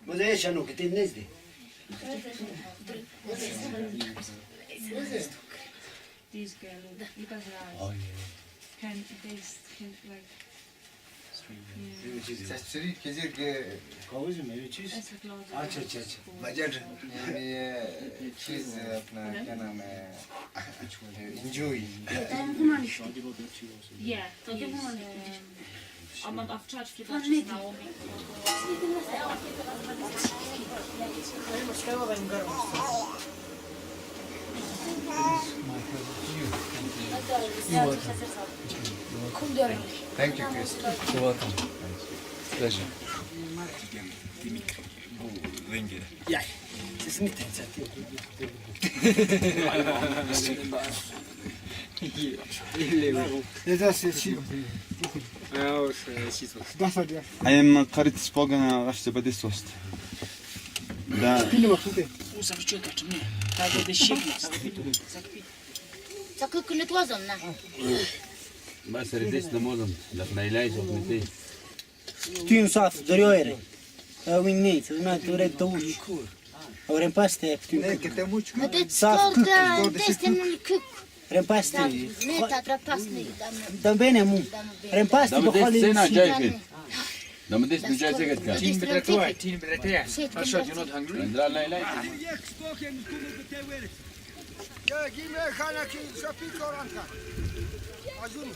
Muzeye şanu kitin nezdi. These girls, you guys are Oh can they can like Сестри кезерг Kavucu mu? Üç yüz. as a close. Aç aç aç. Bacar. yani чиз अपना क्या नाम है enjoy Yeah, ama awczarki patrzeć na łomie. thank you Chris You're welcome. Pleasure. Yay. Sesini tensat. I am Karit Spogana Rashtabadisost. Da Sakın kınıtmaz onlar. بس رديس لموزم لكن لا يلاقي شوف متي Tüm saf duruyor yere. Winni, ma turek tavuç. Orem paste tüm. ne kete muç Men det Saf stolta testen kuk. Rempaste. Ne tatra pasni Dambene mu. Rempaste دام ديس بخالي. سنة جاي فين دام ديس بجاي زي كده Tin bedretua, tin bedretea Ashot you're not hungry. لا لا لا ya gime khana ki shapi koranka azun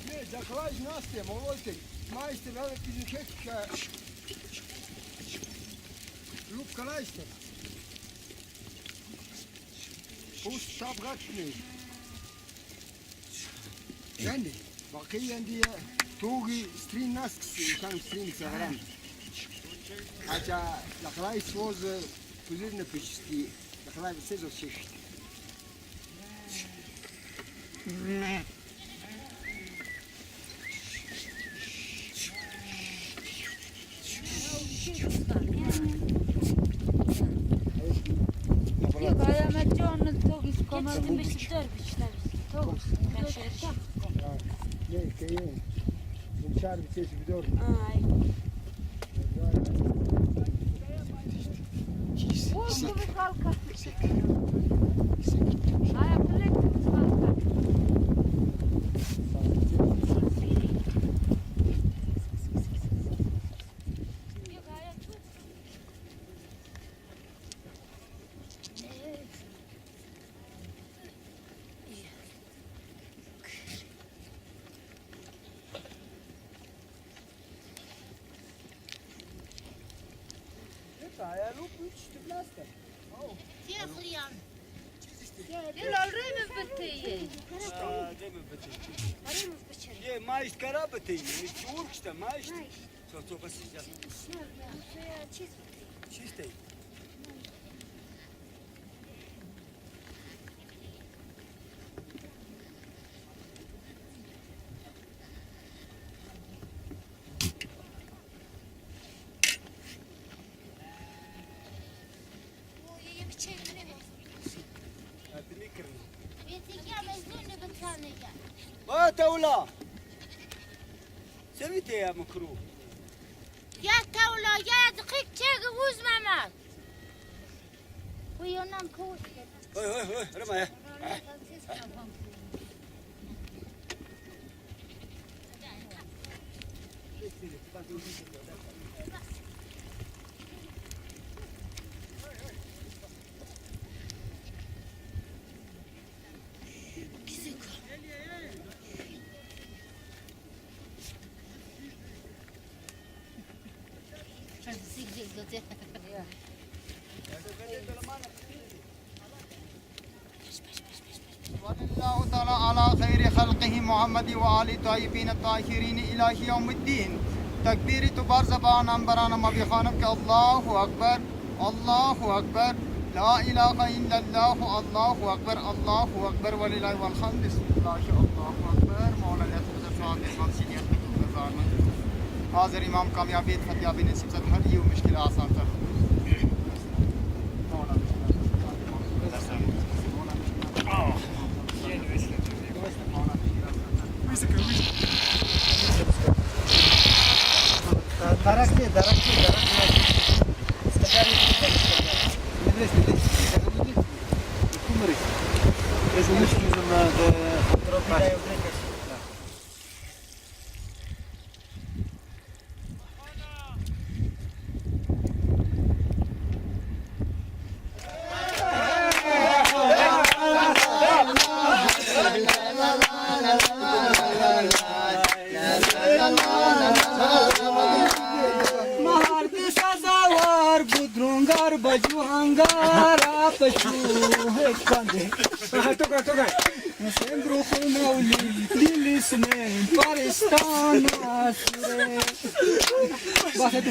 Ne, zaklaj naste, molojte, majste veliki zukek, lup kalajste. Pust tabratni. Yani, bakiyen diye tugi strin nasks, kan strin savaran. Aca, zaklaj svoz kuzirne pišti, zaklaj sezo šešti. Yok ayametçi onun togis komarını biçler biçler. Togis. Ne, keyin. Bunçar bir ses biliyor. Ay. Bu bir kalka. Ayaklı bir kalka. Yok ayaklı. Ya lup üç tıplaste. Fia khriyan. Dil alrayım bittiye. Ye maaş karabete. Çuğur işte maaş. Çok basit ya. Çiste. Bu iyi bir çeviri mi? Hadi ne kırın? Yetik ya mezun ne bakanı ya. Ba tavla. Sevite ya makru. Ya tavla ya dakik çeki uzmama. Bu yanam kovuz. Hoy hoy hoy. Rama ya. الله تعالى على خير خلقه محمد وآل طيبين الطاهرين إلى يوم الدين تکبیری تو بر زبانم برانم بخوانم که الله اکبر الله اکبر لا اله الا الله الله اکبر الله اکبر ولله والحمد بسم الله الله اکبر مولا یتوز شاد اسمان سینیت بزارمن حاضر امام کامیابی فتیابی نصیب صد هر یو مشکل آسان تر Darakçı. Mahardi sazavar budrungar baju angara pachu hekande. Toka. Sembro khunawli dilisne paristan asure. Bahset.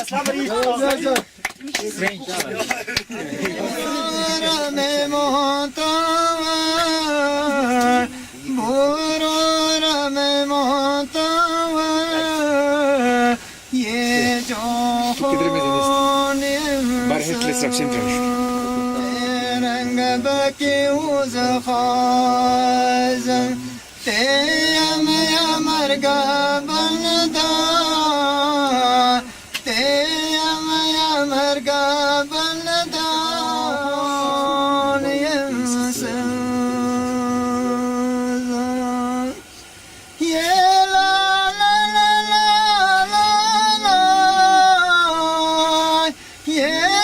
Sabır. Yeah.